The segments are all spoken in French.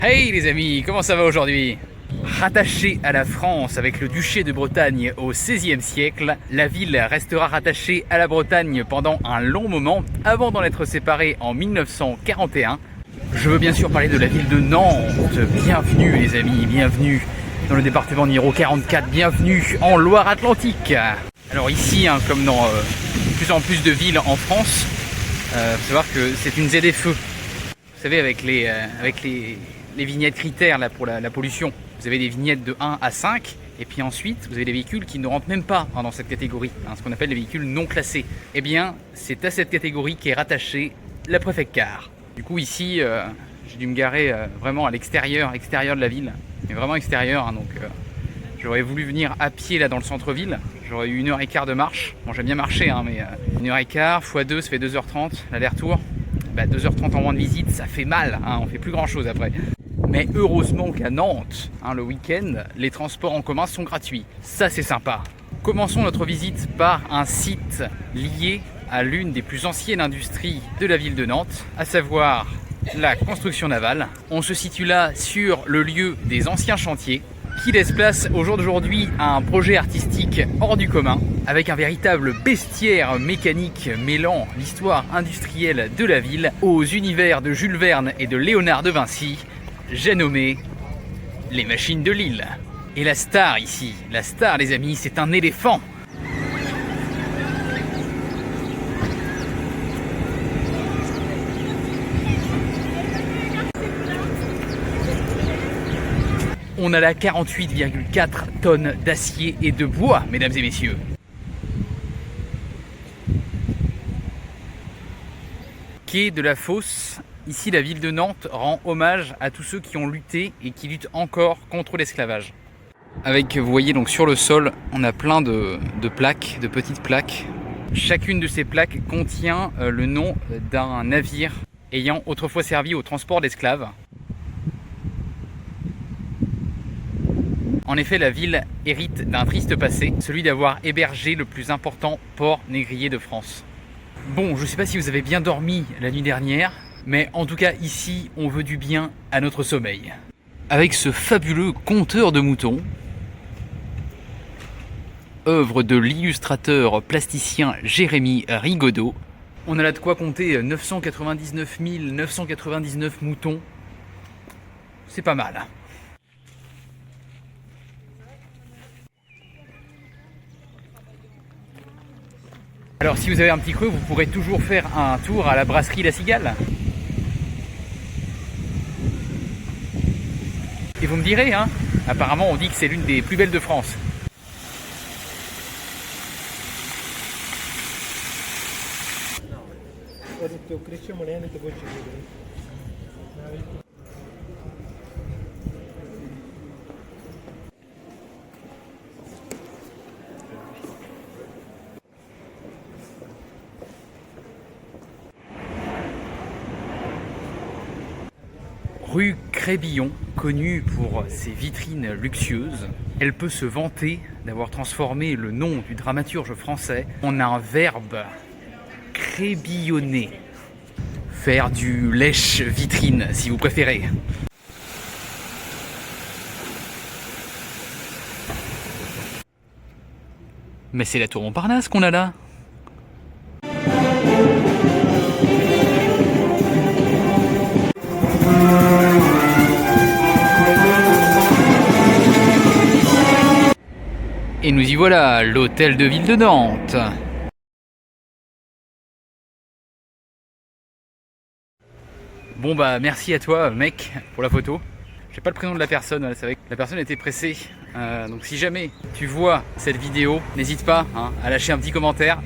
Hey les amis, comment ça va aujourd'hui? Rattachée à la France avec le duché de Bretagne au XVIe siècle, la ville restera rattachée à la Bretagne pendant un long moment avant d'en être séparée en 1941. Je veux bien sûr parler de la ville de Nantes. Bienvenue les amis, bienvenue dans le département numéro 44, bienvenue en Loire-Atlantique. Alors ici, comme dans de plus en plus de villes en France, faut savoir que c'est une ZFE. Vous savez, avec les vignettes critères là, pour la pollution. Vous avez des vignettes de 1 à 5, et puis ensuite vous avez des véhicules qui ne rentrent même pas dans cette catégorie, ce qu'on appelle les véhicules non classés. Eh bien, c'est à cette catégorie qu'est rattachée la Préfectcar. Du coup ici, j'ai dû me garer vraiment à l'extérieur de la ville, mais vraiment extérieur, donc j'aurais voulu venir à pied là dans le centre-ville, j'aurais eu 1h15 de marche. Bon, j'aime bien marcher, mais 1h15 x 2, ça fait 2h30 l'aller-retour. 2h30 en moins de visite, ça fait mal, on fait plus grand chose après. Mais heureusement qu'à Nantes, le week-end, les transports en commun sont gratuits. Ça, c'est sympa. Commençons notre visite par un site lié à l'une des plus anciennes industries de la ville de Nantes, à savoir la construction navale. On se situe là sur le lieu des anciens chantiers, qui laisse place au jour d'aujourd'hui à un projet artistique hors du commun, avec un véritable bestiaire mécanique mêlant l'histoire industrielle de la ville aux univers de Jules Verne et de Léonard de Vinci. J'ai nommé les machines de Lille. Et la star ici, la star les amis, c'est un éléphant. On a là 48,4 tonnes d'acier et de bois, mesdames et messieurs. Quai de la Fosse. Ici, la ville de Nantes rend hommage à tous ceux qui ont lutté et qui luttent encore contre l'esclavage. Avec, vous voyez, donc sur le sol, on a plein de plaques, de petites plaques. Chacune de ces plaques contient le nom d'un navire ayant autrefois servi au transport d'esclaves. En effet, la ville hérite d'un triste passé, celui d'avoir hébergé le plus important port négrier de France. Bon, je ne sais pas si vous avez bien dormi la nuit dernière, mais en tout cas ici, on veut du bien à notre sommeil. Avec ce fabuleux compteur de moutons, œuvre de l'illustrateur plasticien Jérémy Rigaudot, on a là de quoi compter 999 999 moutons. C'est pas mal. Alors si vous avez un petit creux, vous pourrez toujours faire un tour à la brasserie La Cigale. Et vous me direz, apparemment on dit que c'est l'une des plus belles de France. Rue Crébillon, connue pour ses vitrines luxueuses, elle peut se vanter d'avoir transformé le nom du dramaturge français en un verbe, crébillonner. Faire du lèche-vitrine, si vous préférez. Mais c'est la tour Montparnasse qu'on a là. Et nous y voilà, l'hôtel de ville de Nantes. Bon merci à toi mec pour la photo. J'ai pas le prénom de la personne, c'est vrai que la personne était pressée. Donc si jamais tu vois cette vidéo, n'hésite pas à lâcher un petit commentaire.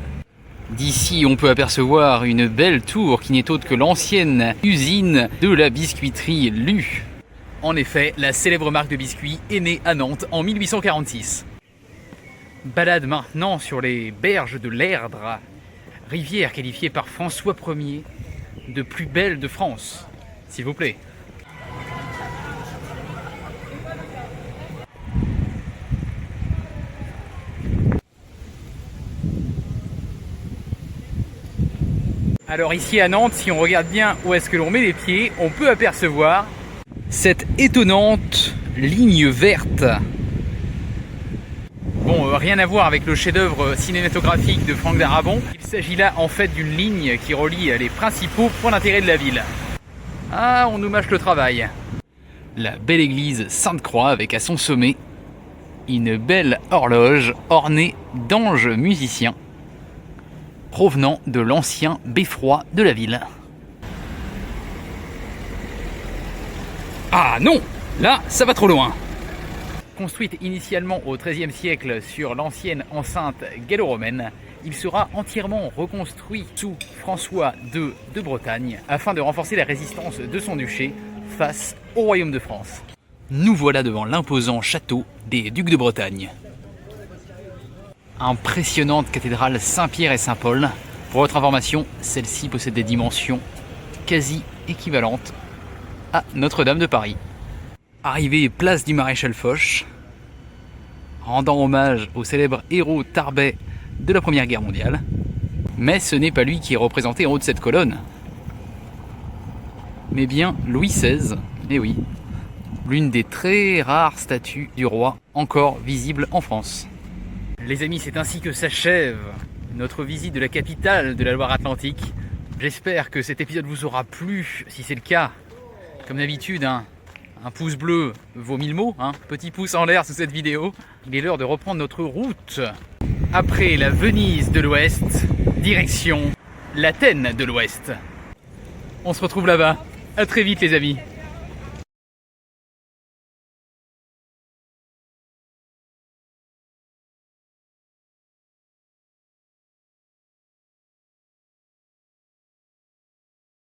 D'ici on peut apercevoir une belle tour qui n'est autre que l'ancienne usine de la biscuiterie Lu. En effet, la célèbre marque de biscuits est née à Nantes en 1846. Balade maintenant sur les berges de l'Erdre, rivière qualifiée par François Ier de plus belle de France, s'il vous plaît. Alors ici à Nantes, si on regarde bien où est-ce que l'on met les pieds, on peut apercevoir cette étonnante ligne verte. Bon, rien à voir avec le chef-d'œuvre cinématographique de Franck Darabont. Il s'agit là en fait d'une ligne qui relie les principaux points d'intérêt de la ville. Ah, on nous mâche le travail. La belle église Sainte-Croix avec à son sommet une belle horloge ornée d'anges musiciens provenant de l'ancien beffroi de la ville. Ah non, là ça va trop loin. Construite initialement au XIIIe siècle sur l'ancienne enceinte gallo-romaine, il sera entièrement reconstruit sous François II de Bretagne afin de renforcer la résistance de son duché face au royaume de France. Nous voilà devant l'imposant château des ducs de Bretagne. Impressionnante cathédrale Saint-Pierre et Saint-Paul. Pour votre information, celle-ci possède des dimensions quasi équivalentes à Notre-Dame de Paris. Arrivée place du Maréchal Foch, rendant hommage au célèbre héros Tarbet de la Première Guerre mondiale. Mais ce n'est pas lui qui est représenté en haut de cette colonne, mais bien Louis XVI, et oui, l'une des très rares statues du roi encore visibles en France. Les amis, c'est ainsi que s'achève notre visite de la capitale de la Loire-Atlantique. J'espère que cet épisode vous aura plu. Si c'est le cas, comme d'habitude, un pouce bleu vaut 1000 mots, petit pouce en l'air sous cette vidéo. Il est l'heure de reprendre notre route. Après la Venise de l'Ouest, direction l'Athènes de l'Ouest. On se retrouve là-bas. À très vite les amis.